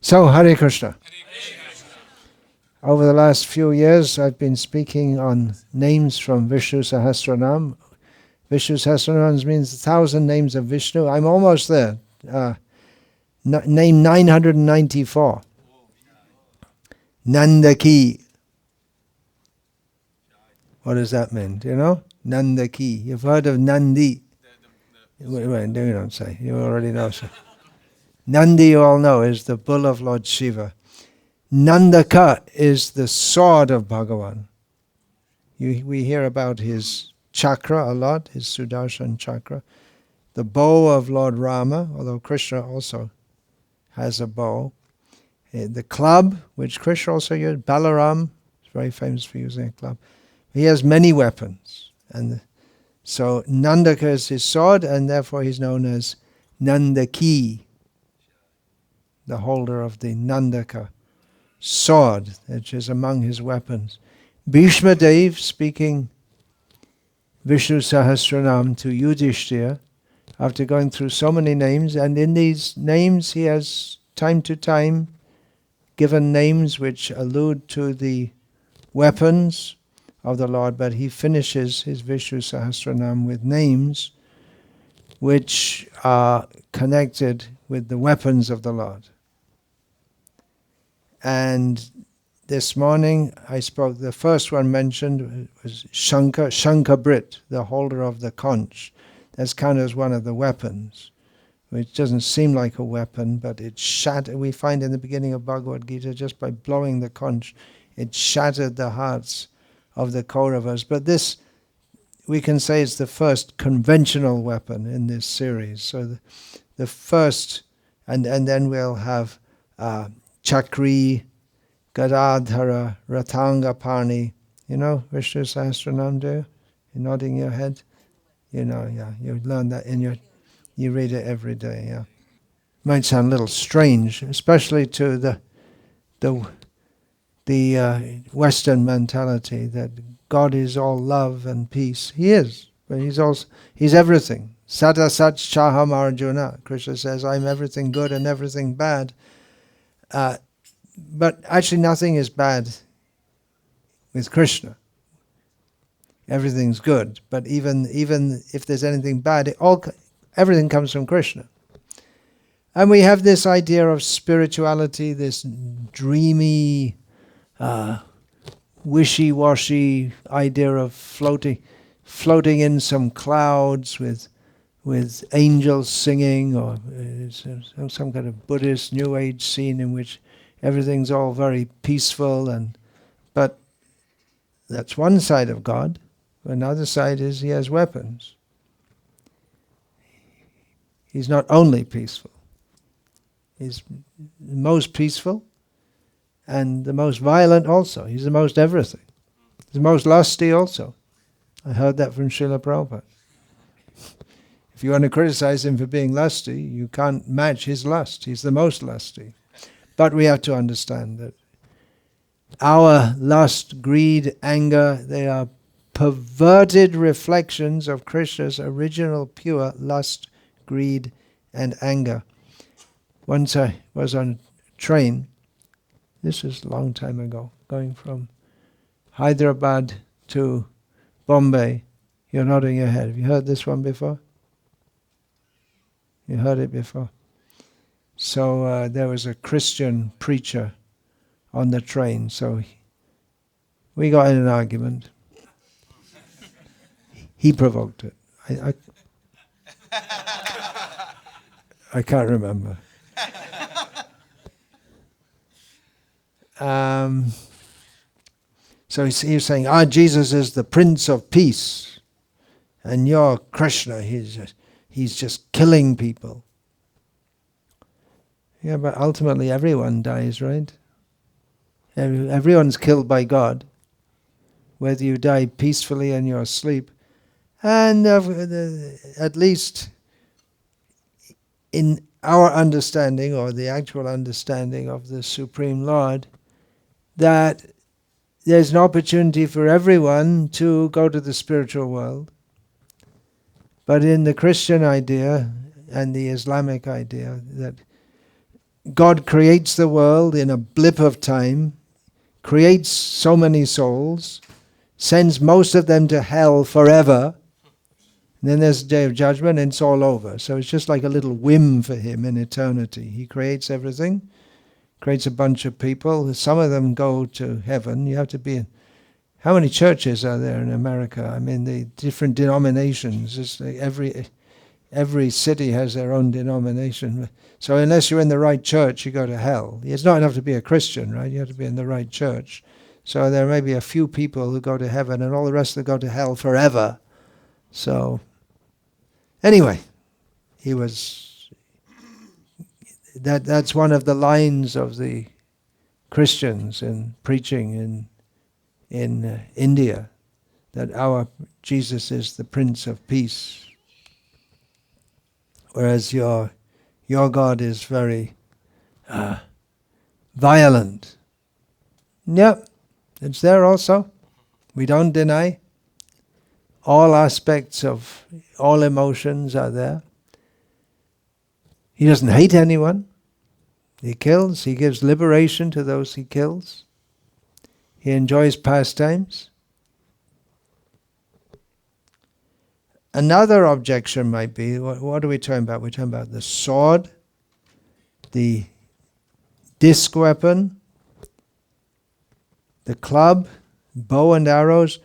So, Hare Krishna. Over the last few years, I've been speaking on names from Visnu-sahasranama. Visnu-sahasranama means 1,000 names of Vishnu. I'm almost there. Name 994. Nandaki. What does that mean? Do you know? Nandaki. You've heard of Nandi. Wait, you don't say. You already know. So. Nandi, you all know, is the bull of Lord Shiva. Nandaka is the sword of Bhagavan. We hear about his chakra a lot, his Sudarshan chakra. The bow of Lord Rama, although Krishna also has a bow. The club, which Krishna also used, Balaram, is very famous for using a club. He has many weapons. And so Nandaka is his sword, and therefore he's known as Nandaki, the holder of the Nandaka sword, which is among his weapons. Bhishma Dev speaking Visnu-sahasranama to Yudhishthira after going through so many names, and in these names he has time to time given names which allude to the weapons of the Lord, but he finishes his Visnu-sahasranama with names which are connected with the weapons of the Lord. And this morning I spoke, the first one mentioned was Shankha-brit, the holder of the conch. That's counted as one of the weapons, which doesn't seem like a weapon, but it shattered. We find in the beginning of Bhagavad Gita, just by blowing the conch, it shattered the hearts of the Kauravas. But this, we can say, is the first conventional weapon in this series. So the first, and then we'll have Chakri, Gadadhara, Ratanga Parni. You know Vishnu Sahasranama, do you? You're nodding your head? You know, yeah. You learn that you read it every day, yeah. Might sound a little strange, especially to the Western mentality that God is all love and peace. He is, but he's everything. Sada Sat Chaham Arjuna. Krishna says, I'm everything good and everything bad. But actually nothing is bad with Krishna. Everything's good. But even if there's anything bad, everything comes from Krishna. And we have this idea of spirituality, this dreamy, wishy-washy idea of floating in some clouds with angels singing, or some kind of Buddhist New Age scene in which everything's all very peaceful. But that's one side of God. Another side is he has weapons. He's not only peaceful. He's the most peaceful and the most violent also. He's the most everything. He's the most lusty also. I heard that from Srila Prabhupada. If you want to criticize him for being lusty, you can't match his lust. He's the most lusty. But we have to understand that our lust, greed, anger, they are perverted reflections of Krishna's original pure lust, greed, and anger. Once I was on a train, this was a long time ago, going from Hyderabad to Bombay. You're nodding your head. Have you heard this one before? You heard it before? So there was a Christian preacher on the train, so we got in an argument. He provoked it. I can't remember. So he was saying, Jesus is the Prince of Peace, and you're Krishna, he's just killing people. Yeah, but ultimately everyone dies, right? Everyone's killed by God, whether you die peacefully in your sleep. And at least in our understanding, or the actual understanding of the Supreme Lord, that there's an opportunity for everyone to go to the spiritual world. But in the Christian idea and the Islamic idea, that God creates the world in a blip of time, creates so many souls, sends most of them to hell forever, and then there's the day of judgment and it's all over. So it's just like a little whim for him in eternity. He creates everything, creates a bunch of people. Some of them go to heaven. You have to be in... How many churches are there in America? I mean, the different denominations. It's like every city has their own denomination. So unless you're in the right church, you go to hell. It's not enough to be a Christian, right? You have to be in the right church. So there may be a few people who go to heaven and all the rest that go to hell forever. So anyway, he was... That's one of the lines of the Christians in preaching in India, that our Jesus is the Prince of Peace, whereas your God is very violent. Yep, it's there also. We don't deny. All aspects of all emotions are there. He doesn't hate anyone. He kills. He gives liberation to those he kills. He enjoys pastimes. Another objection might be, what are we talking about? We're talking about the sword, the disc weapon, the club, bow and arrows.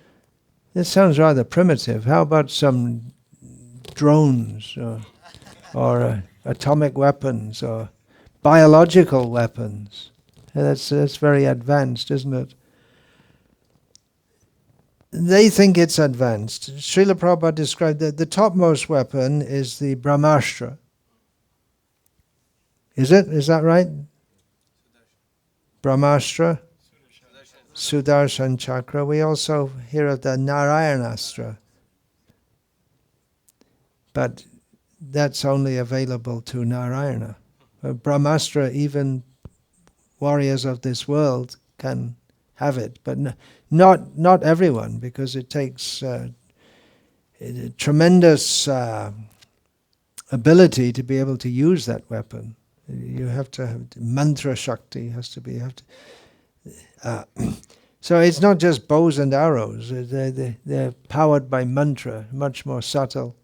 This sounds rather primitive. How about some drones or atomic weapons or biological weapons? That's very advanced, isn't it? They think it's advanced. Srila Prabhupada described that the topmost weapon is the Brahmastra. Is it? Is that right? Brahmastra? Sudarshan Chakra. We also hear of the Narayanastra. But that's only available to Narayana. Brahmastra, even warriors of this world can have it, but not everyone, because it takes tremendous ability to be able to use that weapon. You have to have mantra shakti. Has to be. So it's not just bows and arrows. They're powered by mantra, much more subtle.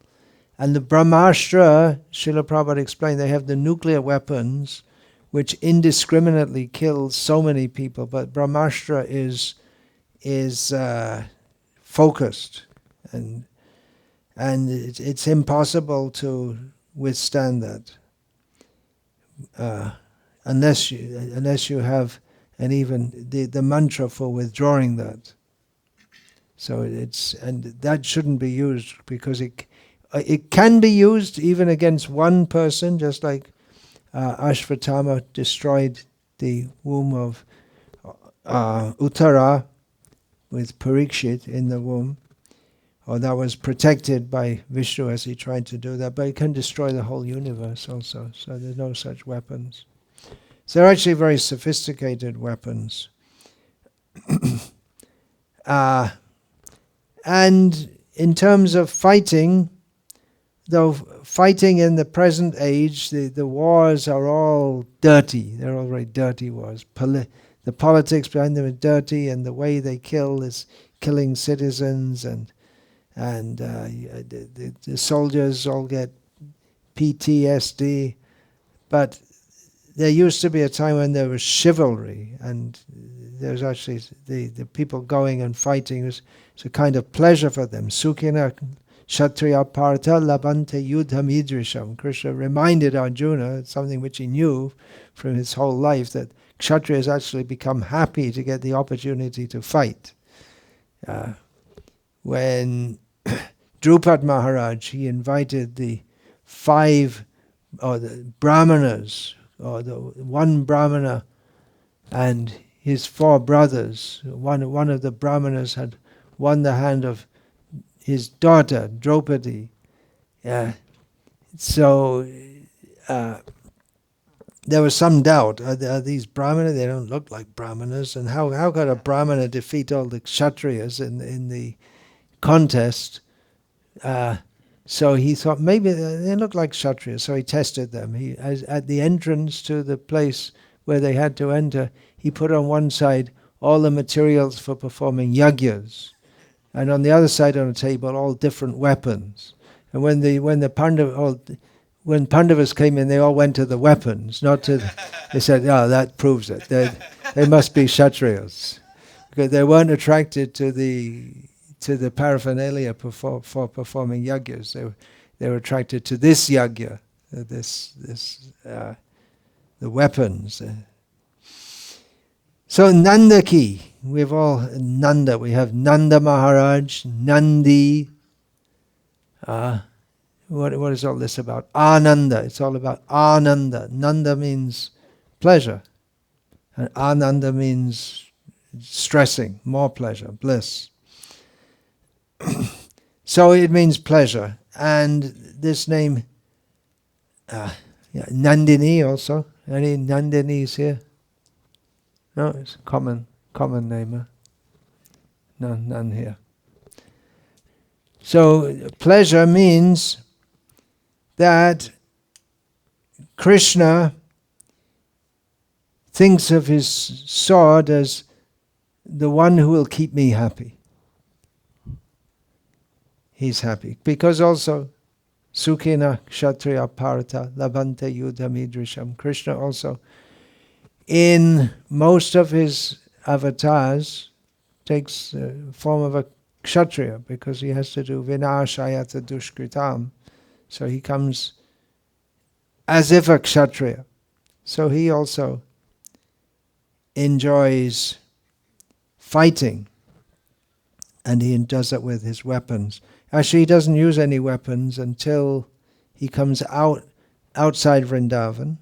And the Brahmastra, Srila Prabhupada explained, they have the nuclear weapons which indiscriminately kills so many people, but Brahmastra is focused, and it's impossible to withstand that unless you have even the mantra for withdrawing that. So and that shouldn't be used, because it can be used even against one person, just like Ashvatthama destroyed the womb of Uttara with Parikshit in the womb, or that was protected by Vishnu as he tried to do that, but it can destroy the whole universe also, so there's no such weapons. So they're actually very sophisticated weapons. And in terms of fighting, though fighting in the present age, the wars are all dirty. They're all very dirty wars. The politics behind them are dirty, and the way they kill is killing citizens, and the soldiers all get PTSD. But there used to be a time when there was chivalry, and there was actually the people going and fighting. It was a kind of pleasure for them. Sukhina Kshatriya Partha Labante Yudham Idrisham. Krishna reminded Arjuna, something which he knew from his whole life, that Kshatriyas actually become happy to get the opportunity to fight. When Drupad Maharaj, he invited the Brahmanas, or the one Brahmana and his 4 brothers. One of the Brahmanas had won the hand of his daughter, Draupadi. So there was some doubt. Are these Brahmanas? They don't look like Brahmanas. And how could a Brahmana defeat all the Kshatriyas in the contest? So he thought maybe they look like Kshatriyas, so he tested them. At the entrance to the place where they had to enter, he put on one side all the materials for performing yagyas, and on the other side on a table all different weapons. And when Pandavas came in, they all went to the weapons, not to. They said, "Oh, that proves it. They must be Kshatriyas," because they weren't attracted to the paraphernalia for performing yagyas. They were attracted to this yagya, the weapons. So Nandaki, we've all Nanda. We have Nanda Maharaj, Nandi. What is all this about? Ananda. It's all about Ananda. Nanda means pleasure, and Ananda means stressing, more pleasure, bliss. So it means pleasure. And this name, Nandini also. Any Nandinis here? No, it's a common name. Huh? None here. So pleasure means that Krishna thinks of his sword as the one who will keep me happy. He's happy. Because also, Sukhina Kshatriya Parata Labante Yudhamidrisham. Krishna also, in most of his avatars, takes the form of a Kshatriya, because he has to do Vinashayata Dushkritam. So he comes as if a Kshatriya. So he also enjoys fighting, and he does that with his weapons. Actually, he doesn't use any weapons until he comes outside Vrindavan.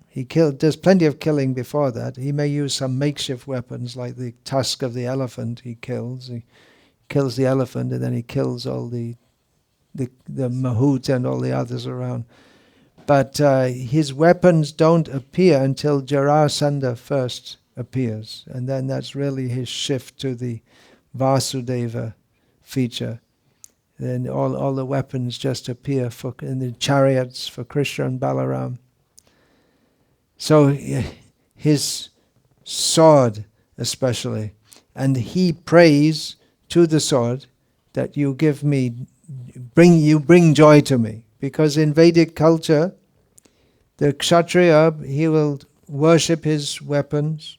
There's plenty of killing before that. He may use some makeshift weapons, like the tusk of the elephant he kills. He kills the elephant, and then he kills all the mahout and all the others around. But his weapons don't appear until Jarasandha first appears. And then that's really his shift to the Vasudeva feature. Then all the weapons just appear in the chariots for Krishna and Balaram. So his sword especially, and he prays to the sword that you bring joy to me. Because in Vedic culture, the Kshatriya, he will worship his weapons.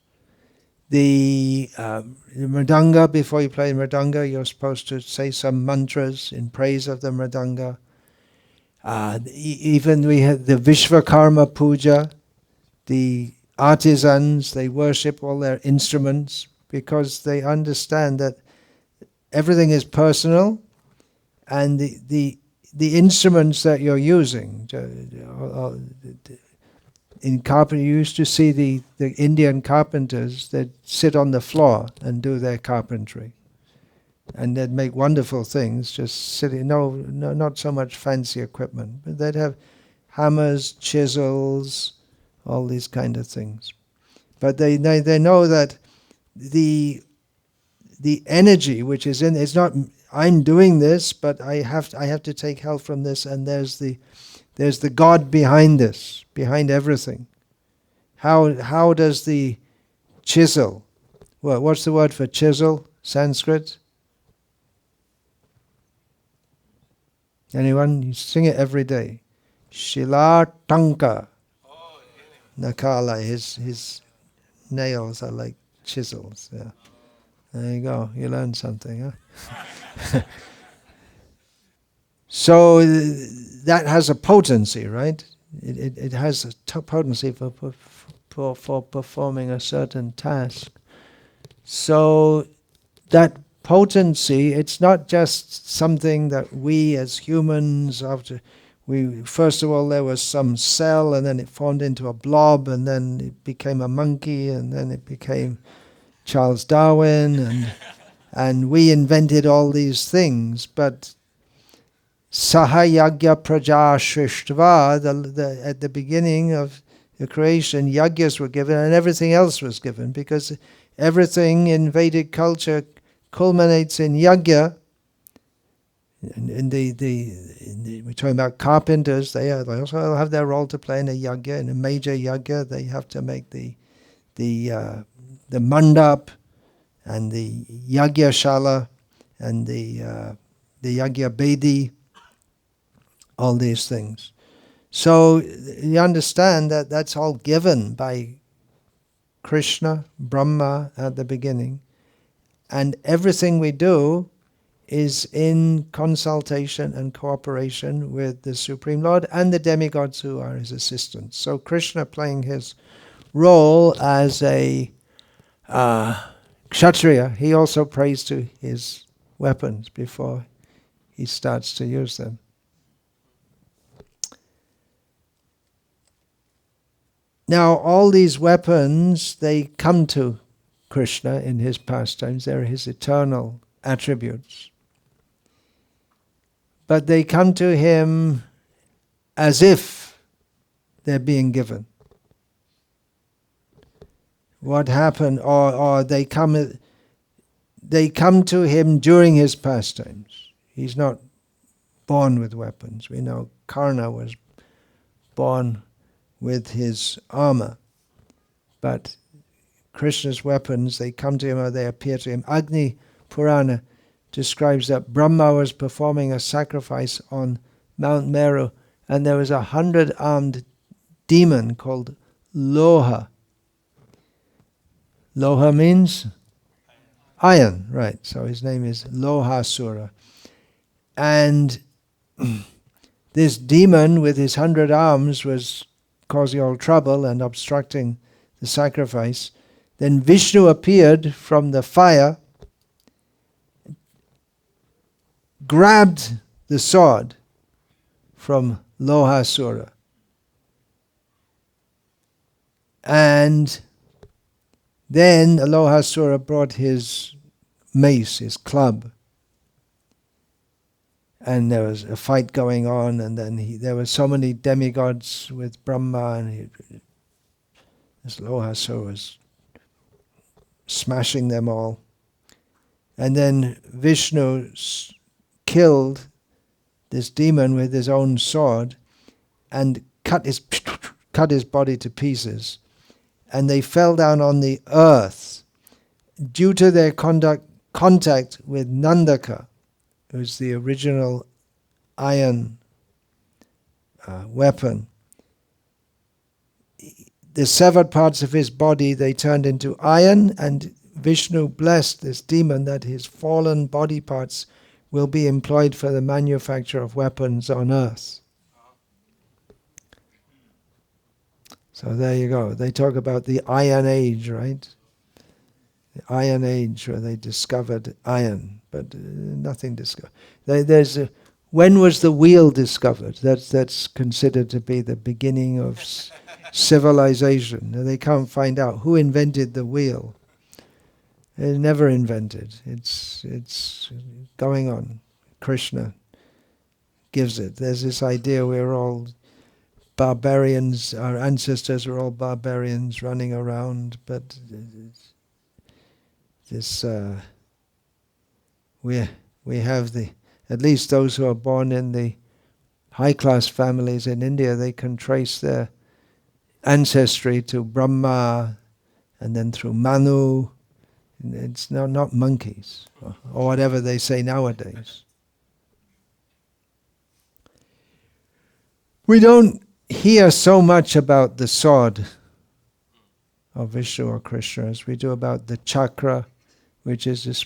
The mridanga, before you play mridanga, you're supposed to say some mantras in praise of the mridanga. Even we have the Vishvakarma Puja. The artisans, they worship all their instruments because they understand that everything is personal, and the instruments that you're using. In carpentry, you used to see the Indian carpenters that sit on the floor and do their carpentry, and they'd make wonderful things just sitting. No, not so much fancy equipment, but they'd have hammers, chisels, all these kind of things. But they know that the energy which is in it's not I'm doing this, but I have to take help from this, and there's the God behind this, behind everything. How does the chisel? Well, what's the word for chisel? Sanskrit? Anyone? You sing it every day. Shila Tanka. Nakala. His nails are like chisels. Yeah. There you go. You learned something, huh? So that has a potency, right? It has a potency for performing a certain task. So that potency, it's not just something that we as humans, first of all there was some cell, and then it formed into a blob, and then it became a monkey, and then it became Charles Darwin, and we invented all these things, but Sahayagya Praja Shrishtva, at the beginning of the creation, yagyas were given and everything else was given, because everything in Vedic culture culminates in yagya. And we're talking about carpenters. They also have their role to play in a yajna. In a major yajna, they have to make the mandap and the yajna shala and the yajna bedi, all these things. So you understand that that's all given by Krishna, Brahma at the beginning, and everything we do is in consultation and cooperation with the Supreme Lord and the demigods who are his assistants. So Krishna playing his role as a Kshatriya, he also prays to his weapons before he starts to use them. Now, all these weapons, they come to Krishna in his pastimes. They're his eternal attributes. But they come to him as if they're being given. What happened, or they come to him during his pastimes. He's not born with weapons. We know Karna was born with his armor, but Krishna's weapons, they come to him or they appear to him. Agni Purana describes that Brahma was performing a sacrifice on Mount Meru, and there was 100-armed demon called Loha. Loha means iron, right? So his name is Lohasura. And this demon with his 100 arms was causing all trouble and obstructing the sacrifice. Then Vishnu appeared from the fire, grabbed the sword from Lohasura, and then Lohasura brought his mace, his club, and there was a fight going on, and then there were so many demigods with Brahma, and this Lohasura was smashing them all. And then Vishnu killed this demon with his own sword and cut his body to pieces, and they fell down on the earth due to their contact with Nandaka, who's the original iron weapon. The severed parts of his body, they turned into iron, and Vishnu blessed this demon that his fallen body parts will be employed for the manufacture of weapons on earth. So there you go. They talk about the Iron Age, right? The Iron Age, where they discovered iron, but nothing discovered. When was the wheel discovered? That's considered to be the beginning of civilization. They can't find out who invented the wheel. It's never invented. It's going on. Krishna gives it. There's this idea we're all barbarians. Our ancestors were all barbarians running around, but this we have at least those who are born in the high-class families in India, they can trace their ancestry to Brahma, and then through Manu. It's not monkeys, or whatever they say nowadays. We don't hear so much about the sword of Vishnu or Krishna as we do about the chakra, which is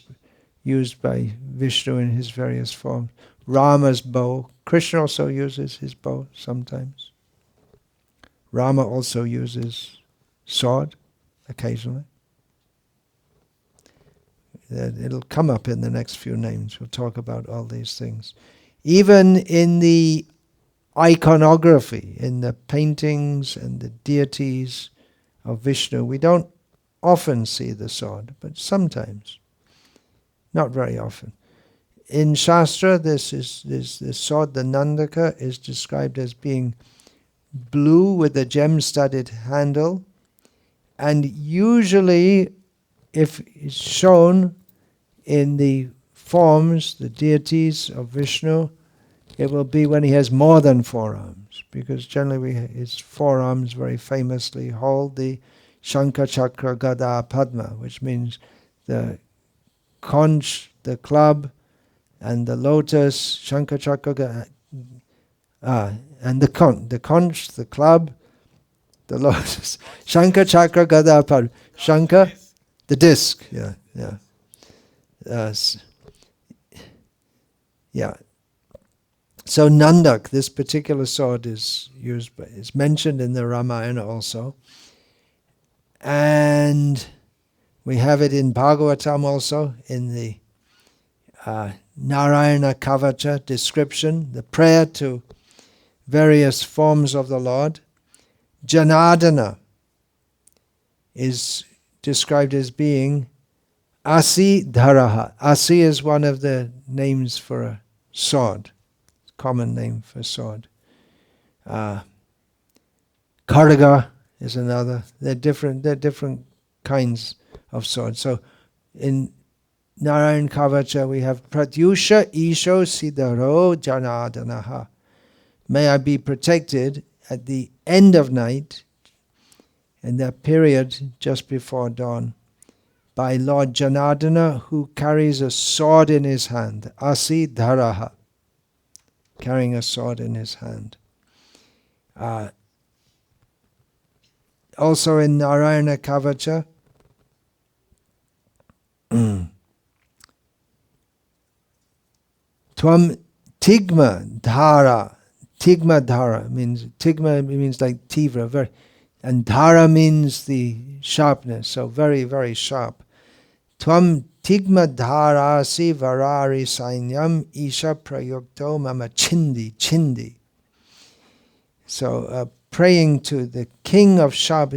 used by Vishnu in his various forms. Rama's bow. Krishna also uses his bow sometimes. Rama also uses sword occasionally. It'll come up in the next few names. We'll talk about all these things. Even in the iconography, in the paintings and the deities of Vishnu, we don't often see the sword, but sometimes. Not very often. In Shastra, this sword, the Nandaka, is described as being blue with a gem-studded handle, and usually, if it's shown in the forms, the deities of Vishnu, it will be when he has more than 4 arms, because generally his 4 arms very famously hold the Shankha Chakra Gada Padma, which means the conch, the club, and the lotus, Shankha Chakra Gada, and the conch, the club, the lotus, Shankha Chakra Gada Padma, Shankha, the disc, yeah. So Nandak, this particular sword is mentioned in the Ramayana also. And we have it in Bhagavatam also, in the Narayana Kavacha description, the prayer to various forms of the Lord. Janardana is described as being Asi Dharaha. Asi is one of the names for a sword, common name for sword. Khadga is another. They're different kinds of swords. So in Narayan Kavacha we have Pratyusha Isho Siddharo Janardanaha. May I be protected at the end of night, in that period just before dawn, by Lord Janardana, who carries a sword in his hand. Asi Dharaha, carrying a sword in his hand. Also in Narayana Kavacha, Tvam Tigma Dhara. Tigma Dhara means, Tigma means like Tivra, very, and Dhara means the sharpness, so very, very sharp. Tvam Tigma Dharasi Varari Sainyam Isha Prayukto Mama Chindi. So praying to the king of sharp,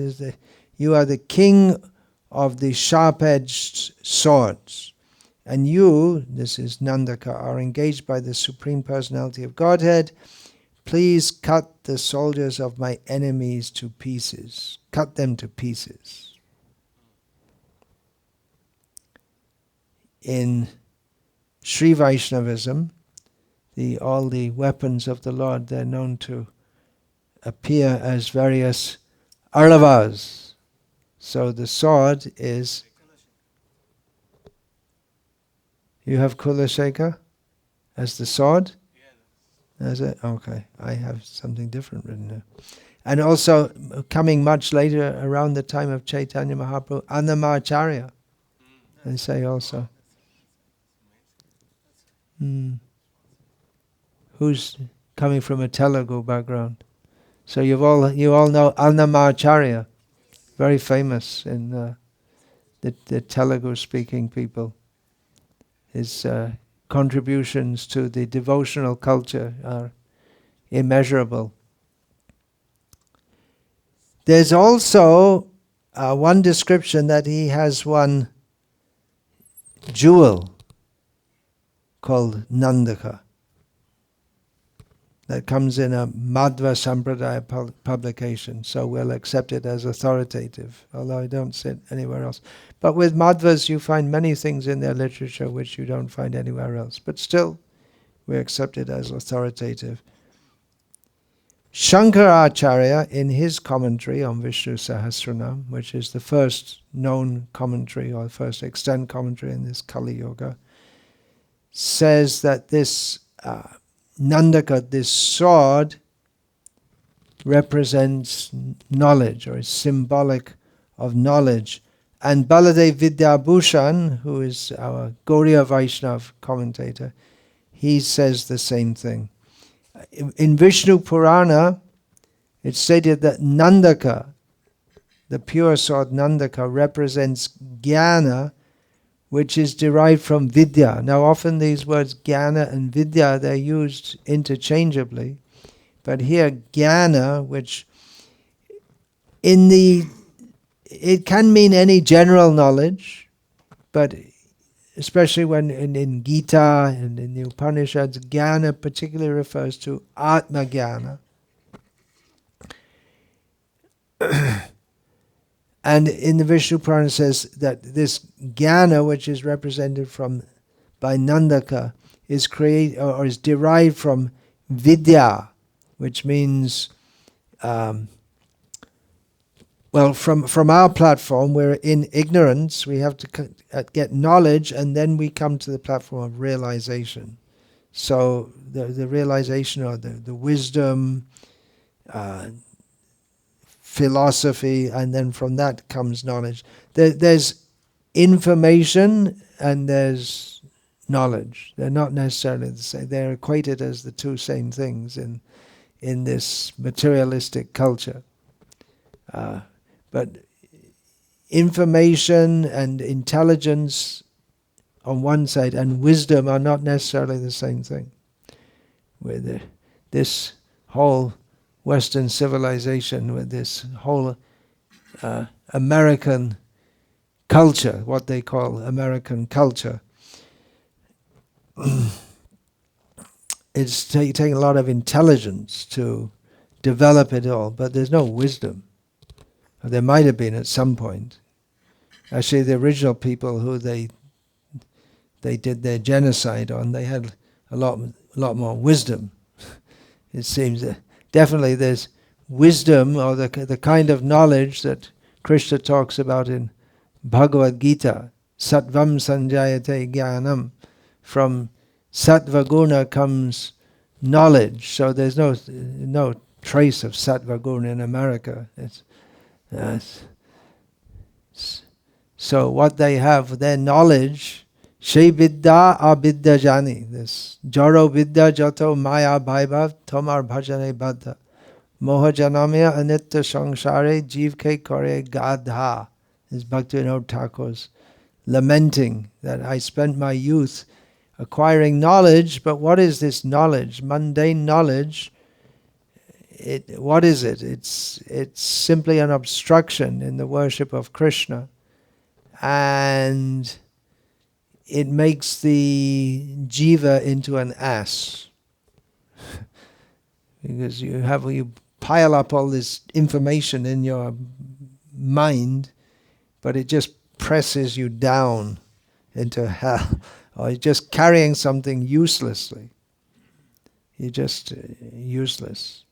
you are the king of the sharp-edged swords. And you, this is Nandaka, are engaged by the Supreme Personality of Godhead. Please cut the soldiers of my enemies to pieces. Cut them to pieces. In Sri Vaishnavism, all the weapons of the Lord, they're known to appear as various arlavas. So the sword is... You have Kulasheka as the sword? Is it? Okay. I have something different written there. And also, coming much later, around the time of Chaitanya Mahaprabhu, Annamacharya, they say also. Who's coming from a Telugu background? So you all know Annamacharya, very famous in the Telugu-speaking people. His contributions to the devotional culture are immeasurable. There's also one description that he has one jewel called Nandaka that comes in a Madhva Sampradaya publication, so we'll accept it as authoritative, although I don't see it anywhere else. But with Madhvas you find many things in their literature which you don't find anywhere else, but still we accept it as authoritative. Shankaracharya, in his commentary on Visnu-sahasranama, which is the first known commentary or first extant commentary in this Kali Yuga, says that this Nandaka, this sword, represents knowledge, or is symbolic of knowledge. And Baladev Vidyabhushan, who is our Gauriya Vaishnav commentator, he says the same thing. In Vishnu Purana, it's stated that Nandaka, the pure sword Nandaka, represents jnana, which is derived from vidya. Now often these words jnana and vidya, they're used interchangeably, but here jnana, which it can mean any general knowledge, but especially when in Gita and in the Upanishads, jnana particularly refers to atma jnana. And in the Vishnu Purana says that this jnana, which is represented by Nandaka is is derived from vidya, which means, well, from our platform, we're in ignorance. We have to get knowledge, and then we come to the platform of realization. So the realization, or the wisdom, philosophy, and then from that comes knowledge. There's information and there's knowledge. They're not necessarily the same. They're equated as the two same things in this materialistic culture. But information and intelligence on one side and wisdom are not necessarily the same thing. With this whole Western civilization, with this whole American culture, what they call American culture, it's taking a lot of intelligence to develop it all, but there's no wisdom. There might have been at some point. Actually, the original people who they did their genocide on, they had a lot more wisdom. It seems that definitely there's wisdom, or the kind of knowledge that Krishna talks about in Bhagavad Gita. Sattvam sanjayate jnanam. From sattva guna comes knowledge. So there's no trace of sattva guna in America. So what they have, their knowledge, she vidya abidya jani. This jaro vidya jato maya bhaiva tomar bhajane baddha. Moha janamya anitya samsare jeev ke kare gadha. Is Bhaktivinoda Thakur's lamenting that I spent my youth acquiring knowledge, but what is this knowledge? Mundane knowledge. What is it? It's simply an obstruction in the worship of Krishna, and it makes the jiva into an ass. Because you pile up all this information in your mind, but it just presses you down into hell, or you're just carrying something uselessly. You're just useless.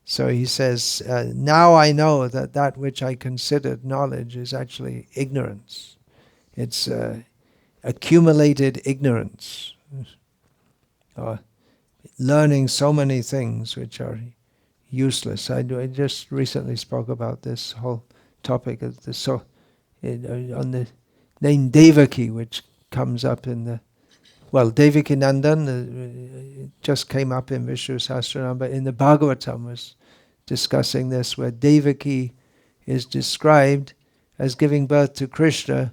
So he says, now I know that which I considered knowledge is actually ignorance. It's accumulated ignorance. Or learning so many things which are useless. I just recently spoke about this whole topic of on the name Devaki, which comes up in Devaki Nandan just came up in Visnu-sahasranama, but in the Bhagavatam was discussing this, where Devaki is described as giving birth to Krishna,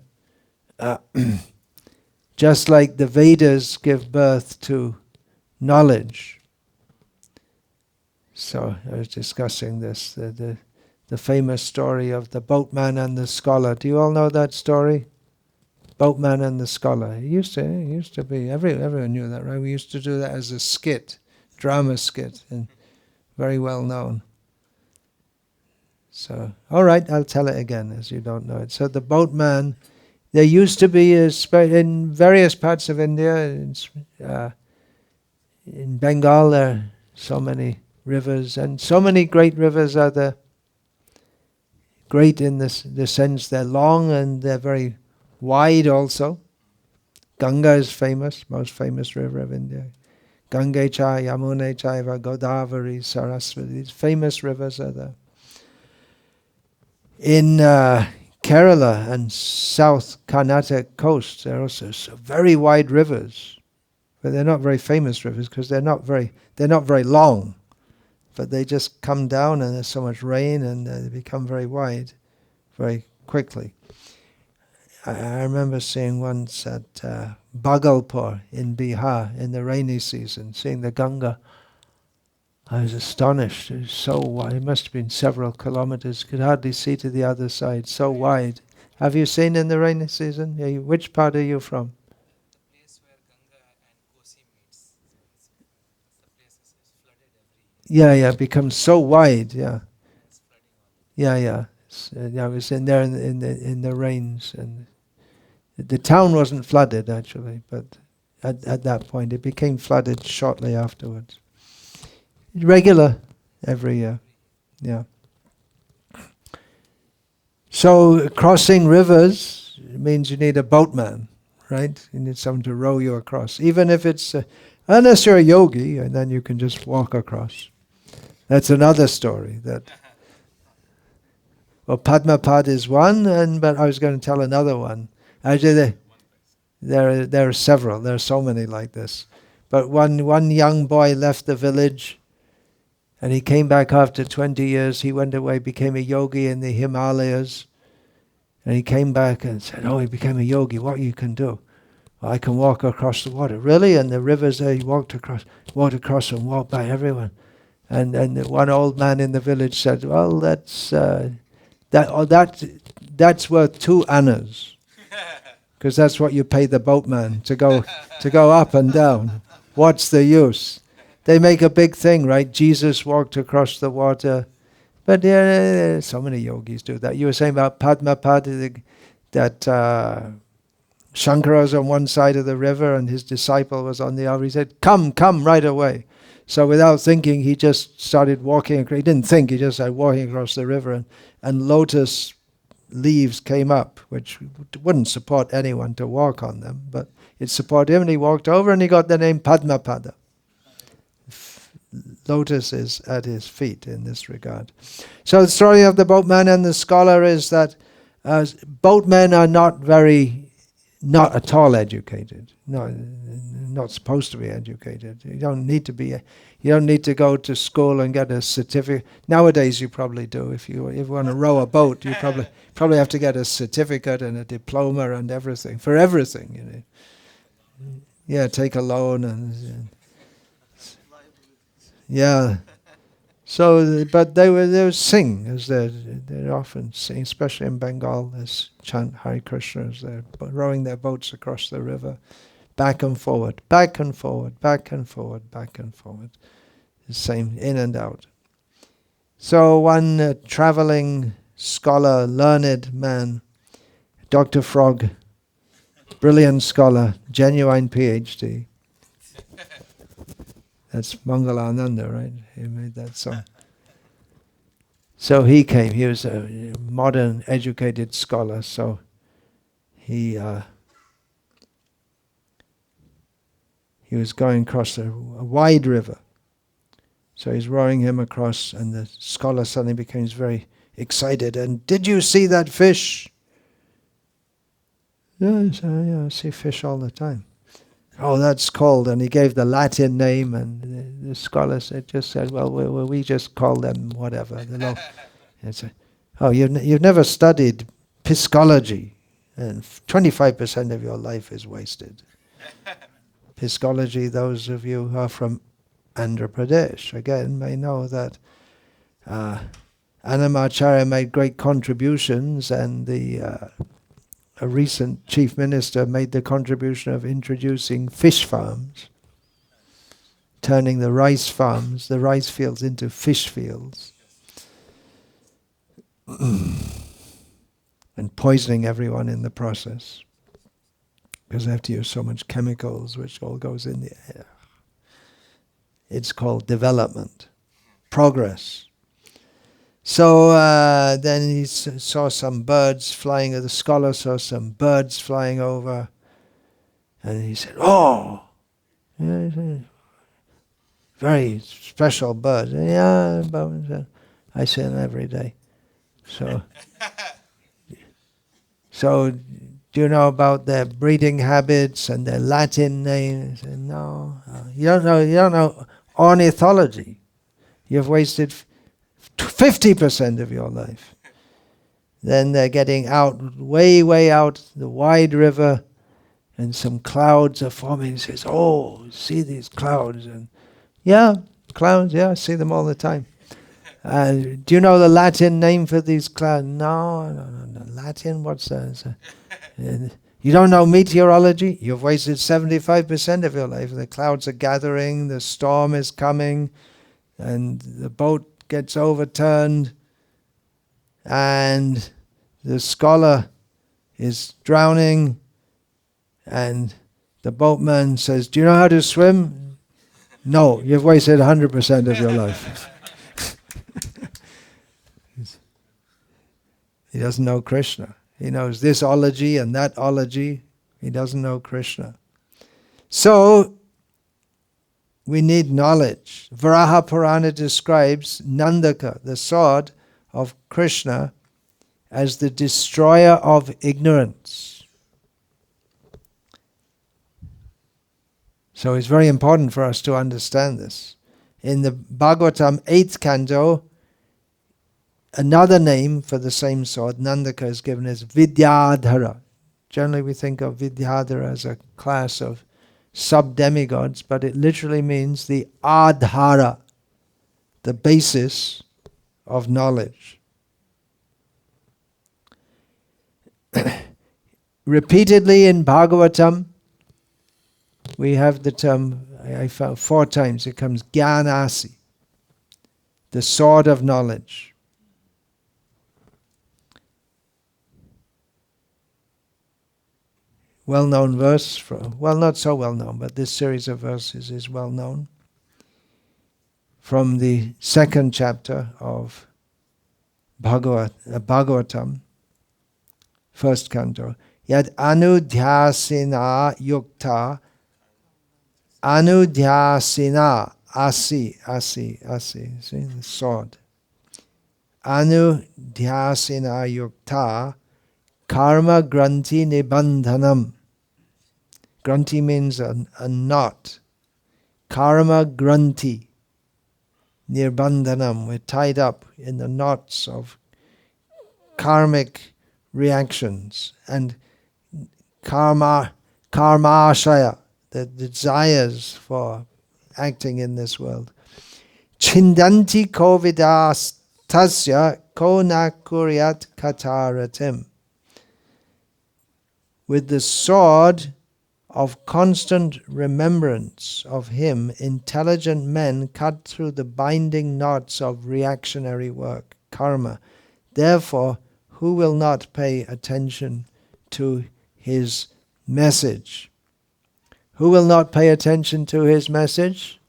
just like the Vedas give birth to knowledge. So I was discussing this, the famous story of the boatman and the scholar. Do you all know that story? Boatman and the scholar. It used to be, everyone knew that, right? We used to do that as a skit, drama skit, and very well known. So, all right, I'll tell it again as you don't know it. So the boatman, there used to be in various parts of India, in Bengal, there are so many rivers, and so many great rivers are there. Great in the sense they're long and they're very wide also. Ganga is famous, most famous river of India. Gange cha, Yamune chaiva, Godavari, Saraswati. These famous rivers are there. In Kerala and South Karnataka coast, there are also very wide rivers, but they're not very famous rivers because they're not very long. But they just come down and there's so much rain and they become very wide very quickly. I remember seeing once at Bhagalpur in Bihar in the rainy season, seeing the Ganga. I was astonished. It was so wide. It must have been several kilometers. Could hardly see to the other side. So wide. Have you seen in the rainy season? Which part are you from? The place where Ganga and Kosi meets. The place is flooded every year. Yeah, it becomes so wide. Yeah. It's flooding all the time. Yeah. I was in there in the rains, and the town wasn't flooded actually, but at that point. It became flooded shortly afterwards. Regular every year. Yeah. So crossing rivers means you need a boatman, right? You need someone to row you across. Even if it's, unless you're a yogi, and then you can just walk across. That's another story. Well, Padmapad is one, but I was going to tell another one. Actually, there are several. There are so many like this. But one young boy left the village, and he came back after 20 years. He went away, became a yogi in the Himalayas. And he came back and said, oh, he became a yogi. What you can do? Well, I can walk across the water. Really? And the rivers there, he walked across and walked by everyone. And one old man in the village said, well, that's worth 2 annas. Because that's what you pay the boatman to go up and down. What's the use? They make a big thing, right? Jesus walked across the water. But so many yogis do that. You were saying about Padmapad, that Shankara was on one side of the river and his disciple was on the other. He said, come right away. So without thinking, he just started walking. He didn't think, he just started walking across the river. And lotus leaves came up, which wouldn't support anyone to walk on them. But it supported him, and he walked over and he got the name Padmapada. Lotus is at his feet in this regard. So the story of the boatman and the scholar is that boatmen are not at all educated. No, not supposed to be educated. You don't need to be. You don't need to go to school and get a certificate. Nowadays, you probably do. If you want to row a boat, you probably have to get a certificate and a diploma and everything for everything. You know. Yeah, take a loan and yeah. So, but they would sing as they often sing, especially in Bengal. They chant Hare Krishna as they're rowing their boats across the river, back and forward, back and forward, back and forward, back and forward. The same, in and out. So one traveling scholar, learned man, Dr. Frog, brilliant scholar, genuine PhD. That's Mangalananda, right? He made that song. So he came. He was a modern, educated scholar. So he was going across a wide river. So he's rowing him across, and the scholar suddenly becomes very excited. And did you see that fish? Yeah, I see fish all the time. Oh, that's called, and he gave the Latin name, and the scholar just said, well, we just call them whatever. Oh, you've never studied piscology, and 25% of your life is wasted. Piscology, those of you who are from Andhra Pradesh, again, may know that Annamacharya made great contributions, and a recent chief minister made the contribution of introducing fish farms, turning the rice farms, the rice fields, into fish fields, and poisoning everyone in the process, because they have to use so much chemicals, which all goes in the air. It's called development, progress. So then he saw some birds flying, the scholar saw some birds flying over, and he said, oh, very special birds. Yeah, I see them every day. So do you know about their breeding habits and their Latin names? He said, no, you don't know ornithology. You've wasted 50% of your life. Then they're getting out, way out the wide river, and some clouds are forming. He says, oh, see these clouds? And yeah, clouds, yeah, I see them all the time. Do you know the Latin name for these clouds? No. Latin, what's that? You don't know meteorology? You've wasted 75% of your life. The clouds are gathering, the storm is coming, and the boat gets overturned, and the scholar is drowning, and The boatman says, "Do you know how to swim?" "No, you've wasted 100% of your life." He doesn't know Krishna. He knows this ology and that ology. He doesn't know Krishna. So, we need knowledge. Varaha Purana describes Nandaka, the sword of Krishna, as the destroyer of ignorance. So it's very important for us to understand this. In the Bhagavatam 8th canto, another name for the same sword, Nandaka, is given as Vidyadhara. Generally we think of Vidyadhara as a class of sub-demigods, but it literally means the adhara, the basis of knowledge. Repeatedly in Bhagavatam, we have the term, I found 4 times, it comes Jnanasi, the sword of knowledge. Well-known verse, well, not so well-known, but this series of verses is well-known, from the 2nd chapter of Bhagavatam, 1st canto. Yad anudhyasina yukta, anudhyasina, asi, see, the sword. Anudhyasina yukta, karma granti nibandhanam. Granti means a knot. Karma granti nirbandhanam. We're tied up in the knots of karmic reactions. And karmashaya, the desires for acting in this world. Chindanti kovidas tasya ko na kuryat kataratim. With the sword of constant remembrance of him, intelligent men cut through the binding knots of reactionary work, karma. Therefore, who will not pay attention to his message? Who will not pay attention to his message?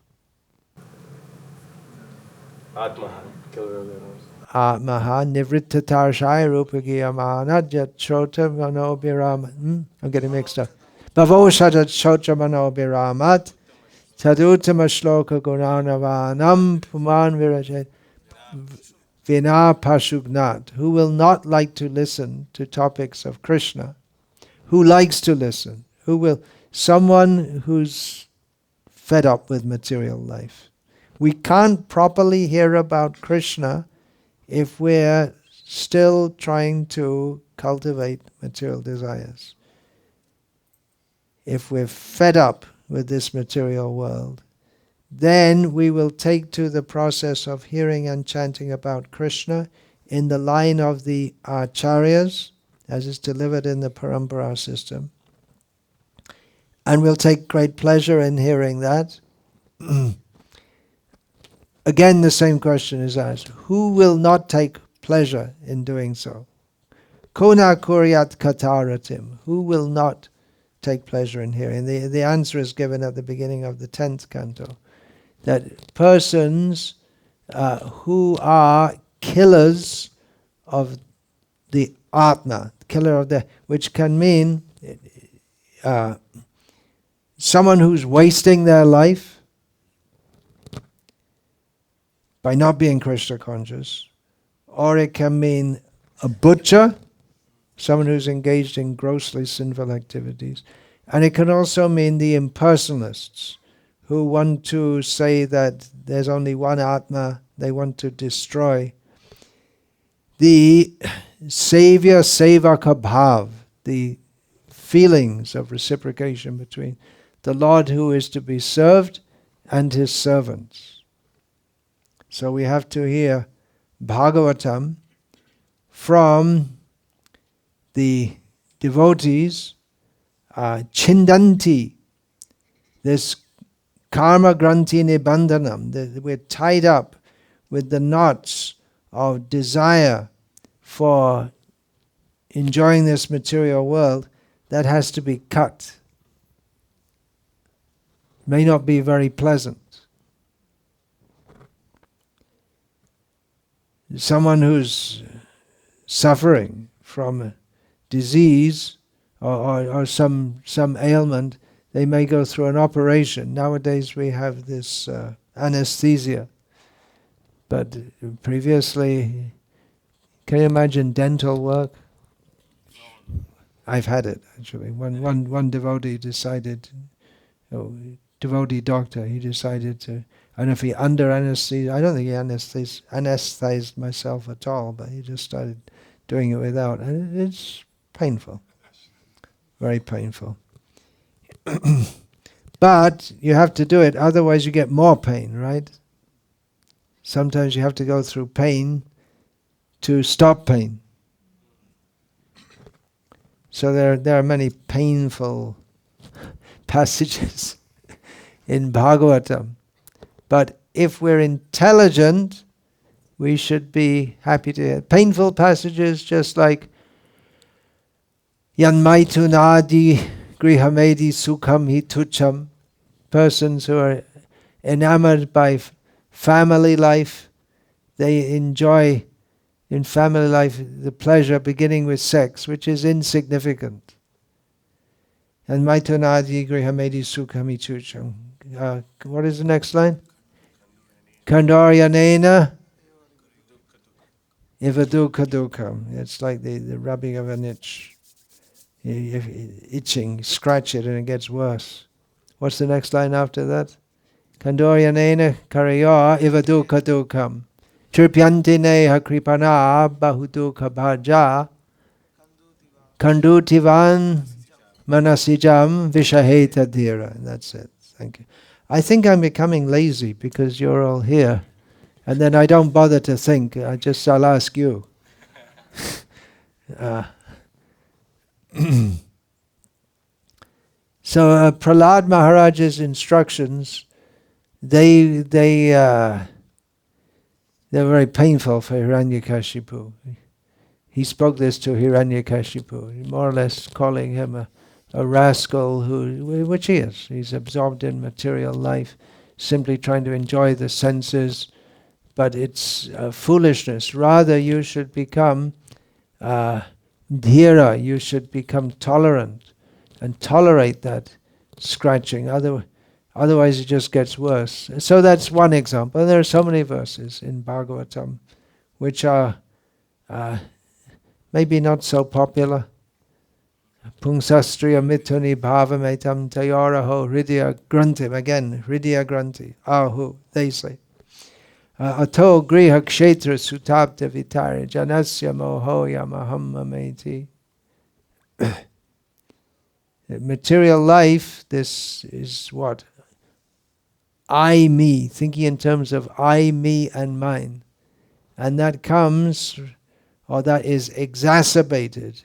Atmaha, killer of their nose. Atmaha nivrittatarshaya rupagiyamana chota mano biramat. I'm getting mixed up. Bhavoshatat chota mano biramat tadutama shloka gunanavanam puman virajat vina pashugnat. Who will not like to listen to topics of Krishna? Who likes to listen? Who will? Someone who's fed up with material life. We can't properly hear about Krishna if we're still trying to cultivate material desires. If we're fed up with this material world, then we will take to the process of hearing and chanting about Krishna in the line of the acharyas, as is delivered in the parampara system. And we'll take great pleasure in hearing that. Again, the same question is asked. Who will not take pleasure in doing so? Kona kuryat kataratim. Who will not take pleasure in hearing? The answer is given at the beginning of the 10th canto. That persons who are killers of the Atma, killer of the, which can mean someone who's wasting their life by not being Krishna conscious, or it can mean a butcher, someone who's engaged in grossly sinful activities, and it can also mean the impersonalists who want to say that there's only one Atma, they want to destroy the Savior Sevaka Bhav, the feelings of reciprocation between the Lord who is to be served and his servants. So we have to hear Bhagavatam from the devotees, Chindanti, this karma granti nibandhanam, we're tied up with the knots of desire for enjoying this material world, that has to be cut. may not be very pleasant. Someone who's suffering from a disease or some ailment, they may go through an operation. Nowadays we have this anesthesia. But previously, can you imagine dental work? I've had it, actually. One devotee decided, devotee doctor, he decided to, I don't know if he under anesthesia, I don't think he anesthetized myself at all, but he just started doing it without. And it's painful, very painful. But you have to do it, otherwise you get more pain, right? Sometimes you have to go through pain to stop pain. So there are many painful passages in Bhagavatam. But if we're intelligent, we should be happy to hear. Painful passages just like Yanmaitunadi grihamedi sukham hi tucham. Persons who are enamored by family life, they enjoy in family life the pleasure beginning with sex, which is insignificant. And Maitunadi grihamedi sukhami chucham. What is the next line? Kandoryanena ivadukha dukham. It's like the rubbing of an itch. Itching, scratch it and it gets worse. What's the next line after that? Kandoryanena karaya ivadukha dukham. Tripyantine hakripana bahudukha bhaja kandutivan manasijam vishaheta dhira. And that's it. Thank you. I think I'm becoming lazy because you're all here. And then I don't bother to think. I'll ask you. So Prahlad Maharaj's instructions, they're very painful for Hiranyakashipu. He spoke this to Hiranyakashipu, more or less calling him a rascal, which he is. He's absorbed in material life, simply trying to enjoy the senses, but it's foolishness. Rather, you should become dhira, you should become tolerant and tolerate that scratching. Otherwise, it just gets worse. So that's one example. And there are so many verses in Bhagavatam which are maybe not so popular. Pungsastriya mituni bhavametam tayoraho hridya grantim. Again, hridya granti. Ahu, they say. Ato griha kshetra sutabda vitari janasya moho yamaham mameti. Material life, this is what? I, me, thinking in terms of I, me, and mine. And that comes, or that is exacerbated,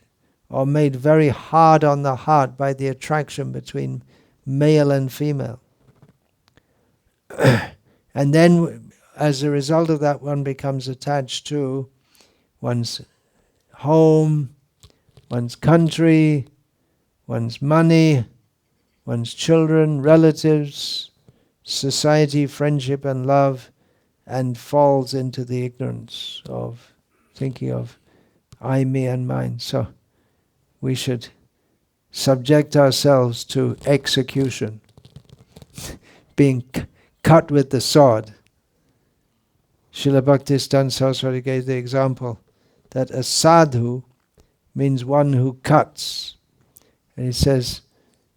or made very hard on the heart by the attraction between male and female. And then, as a result of that, one becomes attached to one's home, one's country, one's money, one's children, relatives, society, friendship and love, and falls into the ignorance of thinking of I, me and mine. So we should subject ourselves to execution, being cut with the sword. Srila Bhaktisiddhanta Saraswati gave the example that a sadhu means one who cuts. And he says,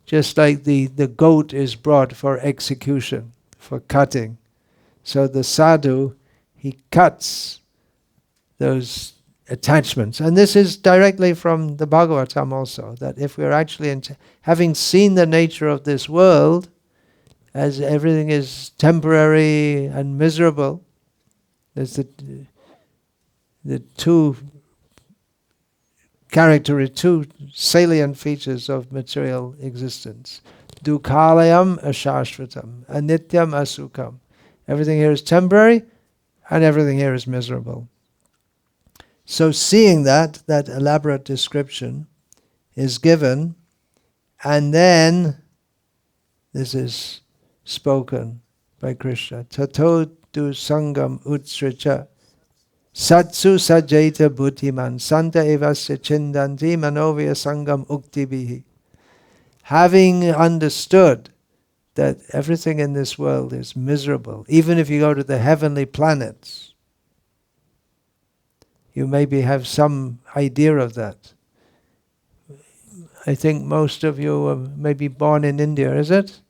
just like the goat is brought for execution, for cutting. So the sadhu, he cuts those attachments. And this is directly from the Bhagavatam also, that if we're actually, having seen the nature of this world, as everything is temporary and miserable, there's the two salient features of material existence. Dukhalayam ashashvatam, anityam asukam. Everything here is temporary, and everything here is miserable. So seeing that elaborate description is given, and then, this is spoken by Krishna. Tato du sangam utsricha satsu sajeta buddhiman santa evasya chindanti manovya sangam uktibihi. Having understood that everything in this world is miserable, even if you go to the heavenly planets, you maybe have some idea of that. I think most of you are maybe born in India, is it?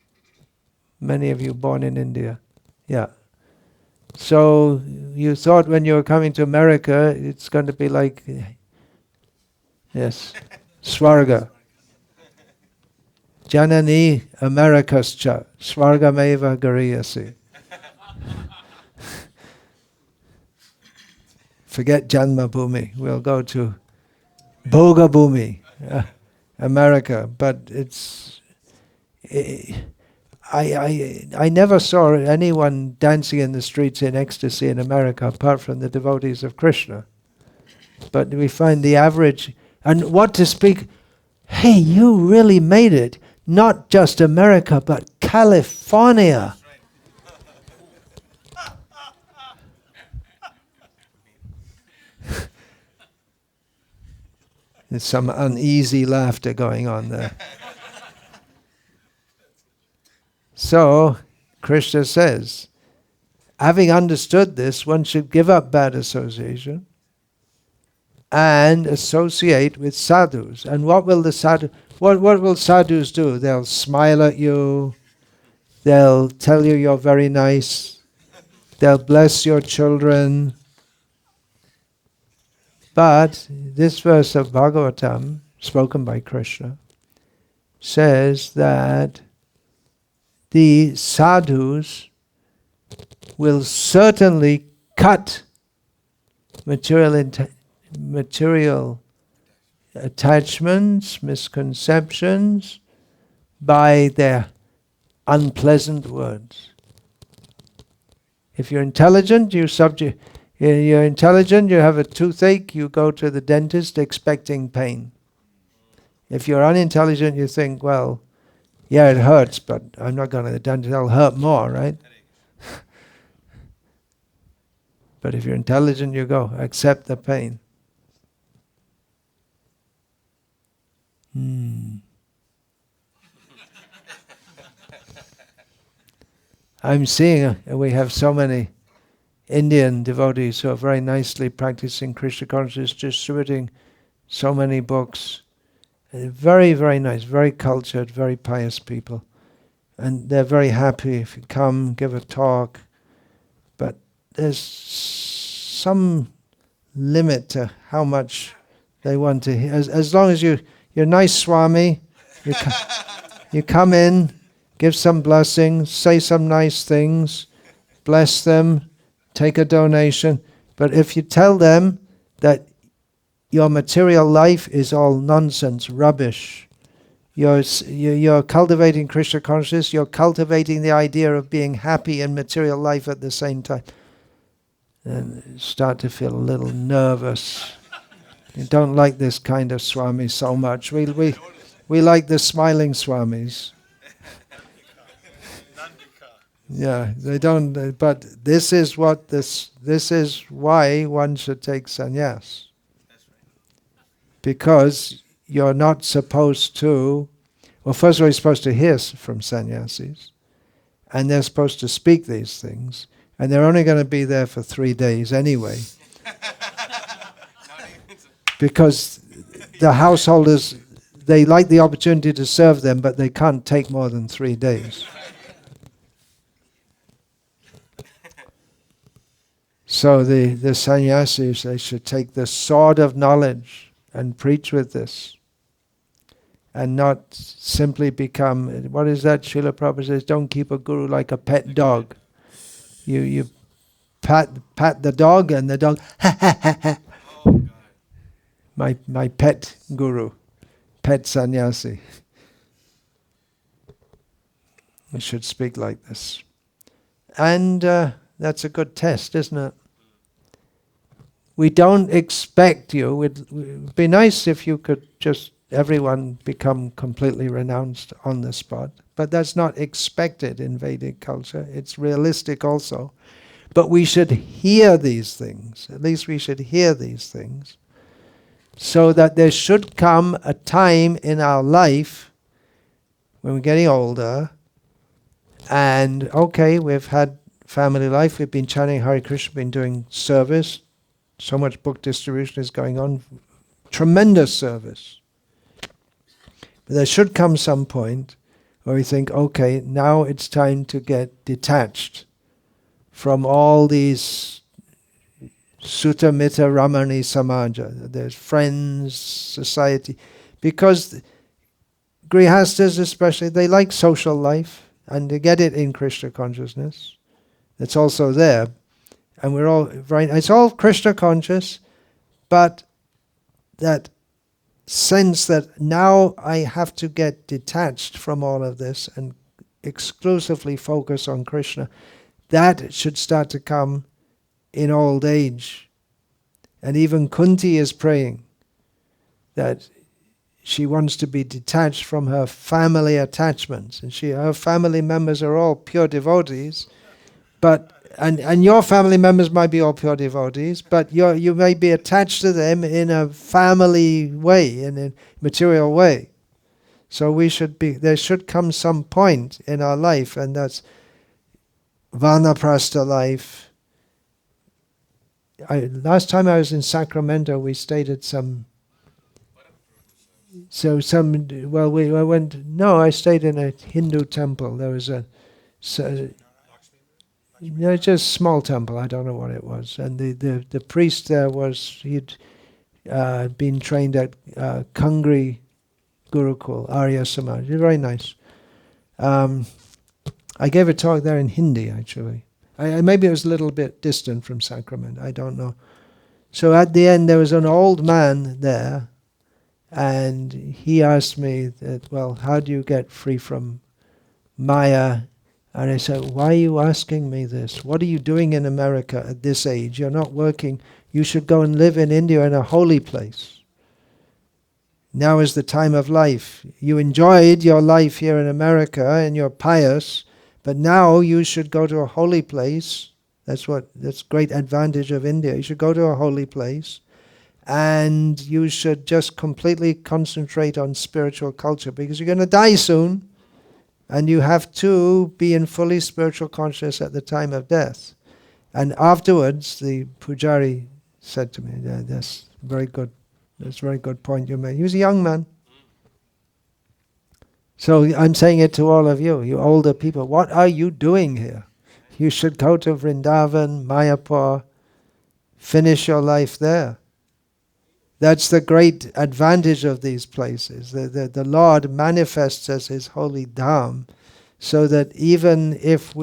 Many of you born in India. Yeah. So you thought when you were coming to America, it's going to be like, yes, Swarga. Janani Amerikascha, Swargameva Gariyasi. Forget Janma Bhumi, we'll go to Bhoga Bhumi, America. But it's, I never saw anyone dancing in the streets in ecstasy in America apart from the devotees of Krishna. But we find the average, and what to speak, hey, you really made it. Not just America, but California. There's some uneasy laughter going on there. So, Krishna says, having understood this, one should give up bad association and associate with sadhus. And what will the sadhu? What will sadhus do? They'll smile at you. They'll tell you you're very nice. They'll bless your children. But this verse of Bhagavatam, spoken by Krishna, says that the sadhus will certainly cut material attachments, misconceptions, by their unpleasant words. If you're intelligent, you have a toothache, you go to the dentist expecting pain. If you're unintelligent, you think, well, yeah, it hurts, but I'm not going to the dentist, it'll hurt more, right? But if you're intelligent, you go, accept the pain. I'm seeing, we have so many Indian devotees who are very nicely practicing Krishna consciousness, distributing so many books. Very, very nice, very cultured, very pious people. And they're very happy if you come, give a talk. But there's some limit to how much they want to hear. As long as you're nice, Swami, you come in, give some blessings, say some nice things, bless them, take a donation. But if you tell them that your material life is all nonsense, rubbish, you're cultivating Krishna consciousness, you're cultivating the idea of being happy in material life at the same time, then you start to feel a little nervous. You don't like this kind of Swami so much. We like the smiling Swamis. Yeah, they don't. But this is why one should take sannyas. Because you're not supposed to. Well, first of all, you're supposed to hear from sannyasis, and they're supposed to speak these things, and they're only going to be there for 3 days anyway. Because the householders, they like the opportunity to serve them, but they can't take more than 3 days. So the sannyasis, they should take the sword of knowledge and preach with this. And not simply become, what is that Srila Prabhupada says, don't keep a guru like a pet dog. You pat the dog and the dog, ha ha ha ha. My pet guru, pet sannyasi. We should speak like this. And that's a good test, isn't it? We don't expect you. It'd be nice if you could just everyone become completely renounced on the spot. But that's not expected in Vedic culture. It's realistic also. But we should hear these things. At least we should hear these things. So that there should come a time in our life when we're getting older, and okay, we've had family life, we've been chanting Hare Krishna, been doing service, so much book distribution is going on, tremendous service. But there should come some point where we think, okay, now it's time to get detached from all these Sutta Mita Ramani Samaja. There's friends, society. Because Grihastas especially, they like social life, and they get it in Krishna consciousness. It's also there. And we're all, right, it's all Krishna conscious, but that sense that now I have to get detached from all of this and exclusively focus on Krishna, that should start to come in old age. And even Kunti is praying that she wants to be detached from her family attachments. And her family members are all pure devotees, but and your family members might be all pure devotees, but you may be attached to them in a family way, in a material way. So there should come some point in our life, and that's Vanaprastha life. Last time I was in Sacramento, we stayed at I stayed in a Hindu temple. There was just a small temple, I don't know what it was. And the priest there he'd been trained at Kangri Gurukul, Arya Samaj. Very nice. I gave a talk there in Hindi, actually. Maybe it was a little bit distant from Sacramento, I don't know. So at the end, there was an old man there, and he asked me that, well, how do you get free from Maya? And I said, why are you asking me this? What are you doing in America at this age? You're not working. You should go and live in India in a holy place. Now is the time of life. You enjoyed your life here in America and you're pious, but now you should go to a holy place. That's great advantage of India. You should go to a holy place, and you should just completely concentrate on spiritual culture, because you're going to die soon. And you have to be in fully spiritual consciousness at the time of death. And afterwards, the pujari said to me, that's very good. That's a very good point you made. He was a young man. So I'm saying it to all of you, you older people. What are you doing here? You should go to Vrindavan, Mayapur, finish your life there. That's the great advantage of these places. The Lord manifests as His holy dham, so that even if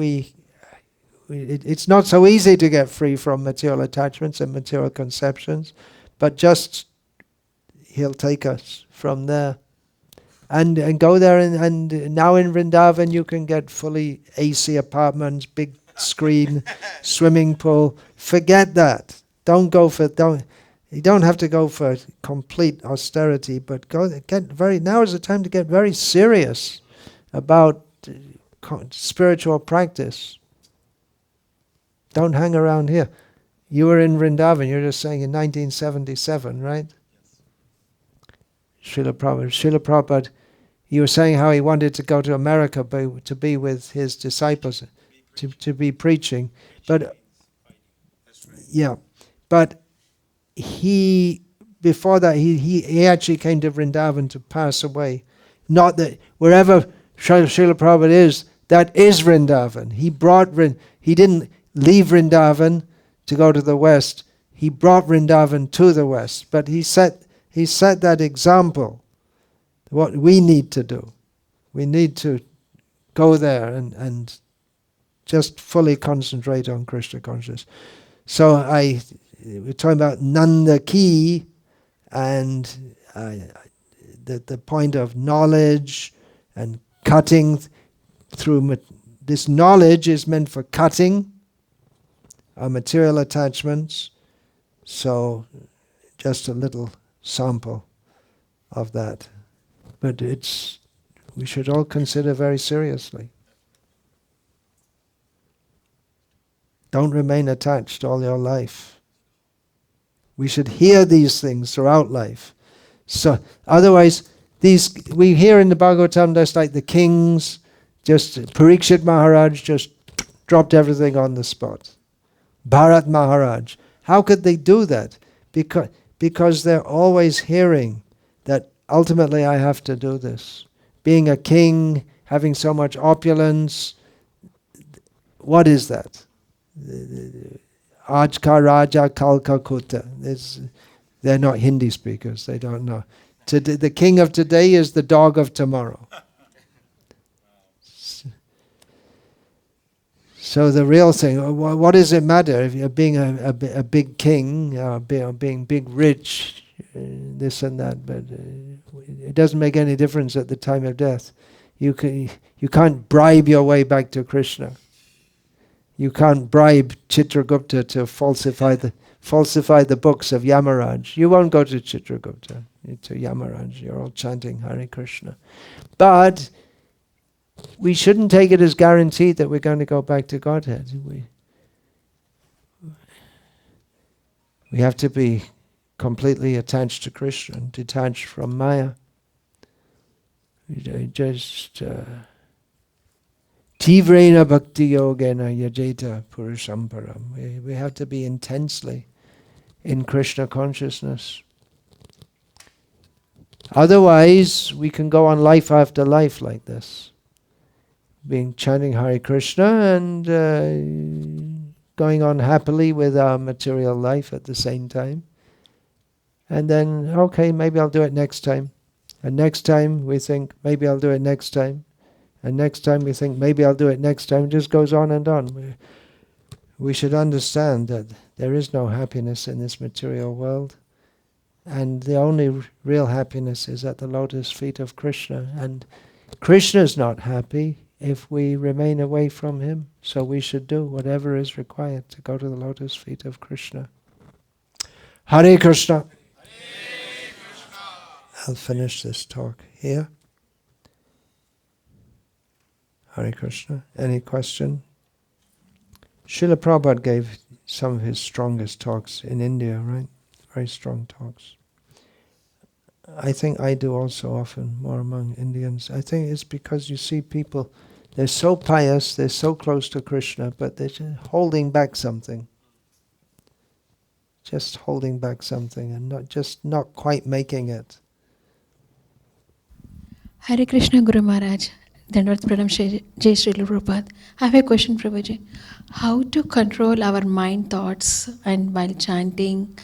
it's not so easy to get free from material attachments and material conceptions, but just He'll take us from there. And go there, and now in Vrindavan you can get fully AC apartments, big screen, swimming pool. Forget that. You don't have to go for complete austerity, but now is the time to get very serious about spiritual practice. Don't hang around here. You were in Vrindavan, you were just saying in 1977, right? Yes. Srila Prabhupada, you were saying how he wanted to go to America to be with his disciples, to be preaching. But, yeah, but before that, he actually came to Vrindavan to pass away. Not that wherever Srila Prabhupada is, that is Vrindavan. He didn't leave Vrindavan to go to the West. He brought Vrindavan to the West. But he set that example, what we need to do. We need to go there and just fully concentrate on Krishna consciousness. So we're talking about Nandaki, and the point of knowledge and cutting through. This knowledge is meant for cutting our material attachments. So just a little sample of that. but we should all consider very seriously. Don't remain attached all your life. We should hear these things throughout life. So otherwise, we hear in the Bhagavatam, that's like the kings, just Parikshit Maharaj just dropped everything on the spot. Bharat Maharaj. How could they do that? Because they're always hearing that ultimately I have to do this. Being a king, having so much opulence, what is that? Ajka Raja Kalka Kuta. They're not Hindi speakers, they don't know. Today, the king of today is the dog of tomorrow. So the real thing, what does it matter if you're being a big king, being big rich, this and that, but it doesn't make any difference at the time of death. You can't bribe your way back to Krishna. You can't bribe Chitragupta to falsify the books of Yamaraj. You won't go to Chitragupta, to Yamaraj. You're all chanting Hare Krishna. But we shouldn't take it as guaranteed that we're going to go back to Godhead. We have to be completely attached to Krishna, detached from Maya. Just Tivrena Bhakti Yogena Yajeta Purusham Param. We have to be intensely in Krishna consciousness. Otherwise, we can go on life after life like this. Chanting Hare Krishna and going on happily with our material life at the same time. And then, okay, maybe I'll do it next time. And next time we think, maybe I'll do it next time. And next time we think, maybe I'll do it next time. It just goes on and on. We should understand that there is no happiness in this material world. And the only real happiness is at the lotus feet of Krishna. And Krishna's not happy if we remain away from him. So we should do whatever is required to go to the lotus feet of Krishna. Hare Krishna. Hare Krishna. I'll finish this talk here. Hare Krishna. Any question? Srila Prabhupada gave some of his strongest talks in India, right? Very strong talks. I think I do also often, more among Indians. I think it's because you see people, they're so pious, they're so close to Krishna, but they're just holding back something. Just holding back something and not quite making it. Hare Krishna Guru Maharaj. Dandavad Pranam Jai Sri Prabhupada. I have a question, Prabhuji. How to control our mind thoughts and while chanting,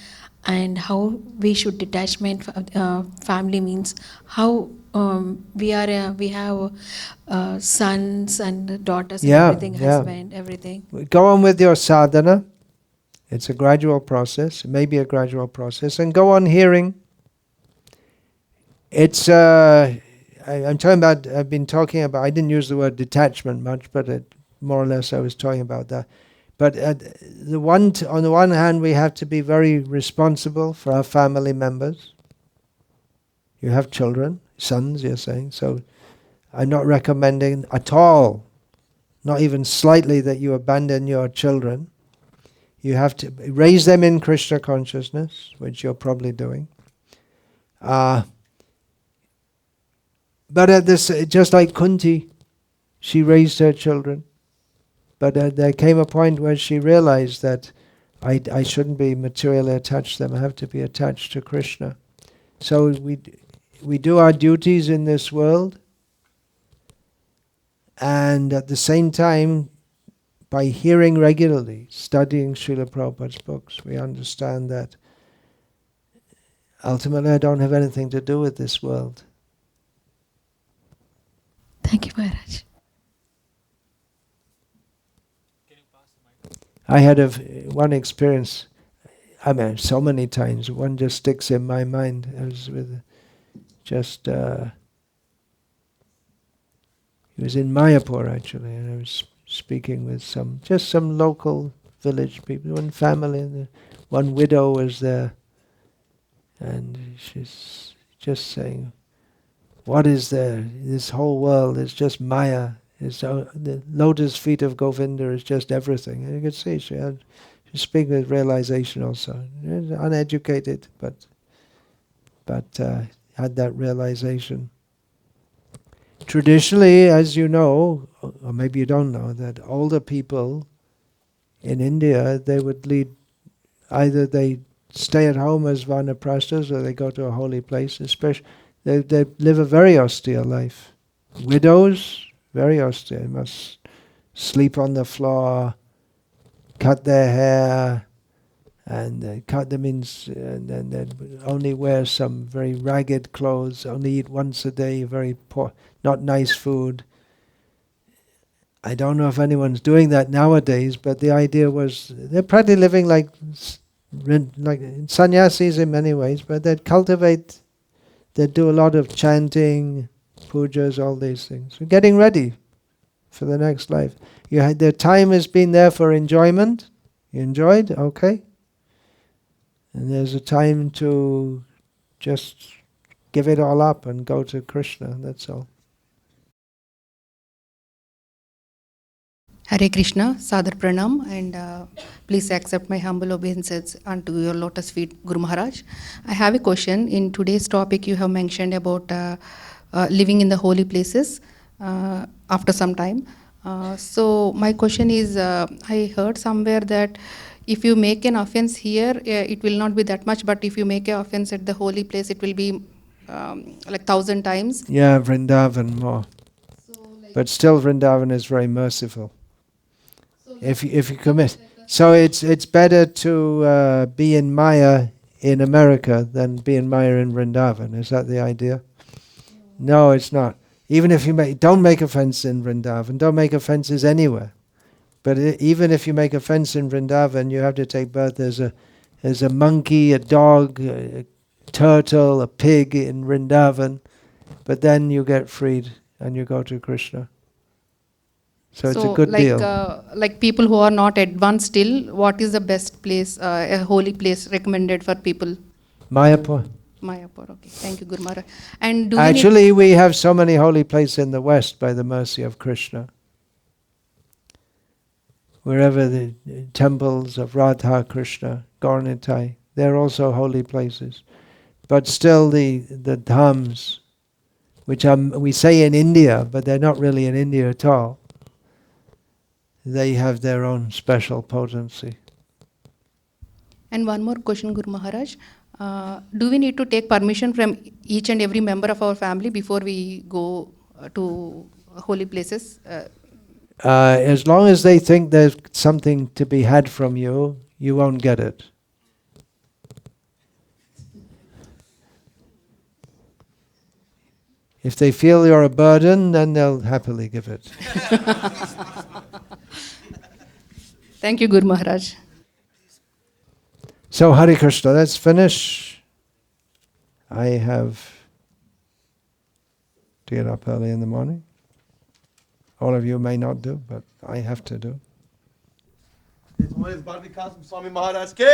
and how we should detachment family means how we have sons and daughters and everything, husband, everything. Go on with your sadhana. It's a gradual process. It may be a gradual process, and go on hearing. It's I'm talking about. I've been talking about. I didn't use the word detachment much, but more or less I was talking about that. But on the one hand, we have to be very responsible for our family members. You have children, sons, you're saying. So I'm not recommending at all, not even slightly, that you abandon your children. You have to raise them in Krishna consciousness, which you're probably doing. But at this, just like Kunti, she raised her children. But there came a point where she realized that I shouldn't be materially attached to them. I have to be attached to Krishna. So we do our duties in this world, and at the same time, by hearing regularly, studying Srila Prabhupada's books, we understand that ultimately I don't have anything to do with this world. Thank you, Maharaj. I had one experience, I mean, so many times, one just sticks in my mind. I was with it was in Mayapur actually, and I was speaking with some local village people, one family, and one widow was there, and she's just saying, what is there? This whole world is just Maya. The lotus feet of Govinda is just everything. And you can see she speaks with realization also. Uneducated, but had that realization. Traditionally, as you know, or maybe you don't know, that older people in India, they would lead, either they stay at home as vanaprasthas or they go to a holy place. Especially, they live a very austere life. Widows, very austere, must sleep on the floor, cut their hair, and cut them in, and then they'd only wear some very ragged clothes, only eat once a day, very poor, not nice food. I don't know if anyone's doing that nowadays, but the idea was they're probably living like sannyasis in many ways, but they'd cultivate, they'd do a lot of chanting, pujas, all these things. We're getting ready for the next life. Their time has been there for enjoyment. You enjoyed? Okay. And there's a time to just give it all up and go to Krishna, that's all. Hare Krishna, Sadhar Pranam, and please accept my humble obeisances unto your lotus feet, Guru Maharaj. I have a question. In today's topic, you have mentioned about living in the holy places after some time. So my question is, I heard somewhere that if you make an offense here, it will not be that much, but if you make an offense at the holy place, it will be like 1,000 times. Yeah, Vrindavan more. But still Vrindavan is very merciful. If you commit. So it's better to be in Maya in America than be in Maya in Vrindavan. Is that the idea? No, it's not. Even if you don't make offense in Vrindavan, don't make offenses anywhere. But even if you make offense in Vrindavan, you have to take birth as a monkey, a dog, a turtle, a pig in Vrindavan. But then you get freed and you go to Krishna. So it's a good deal. Like people who are not advanced still, what is the best place, a holy place recommended for people? Mayapur. Mayapur, okay. Thank you, Guru Maharaj. And actually, we have so many holy places in the West by the mercy of Krishna. Wherever the temples of Radha, Krishna, Gauranitai, they're also holy places. But still the dhams, which we say in India, but they're not really in India at all, they have their own special potency. And one more question, Guru Maharaj. Do we need to take permission from each and every member of our family before we go to holy places? As long as they think there's something to be had from you, you won't get it. If they feel you're a burden, then they'll happily give it. Thank you, Guru Maharaj. So, Hare Krishna, let's finish. I have to get up early in the morning. All of you may not do, but I have to do. It's Vikasa Swami Maharaj Ki!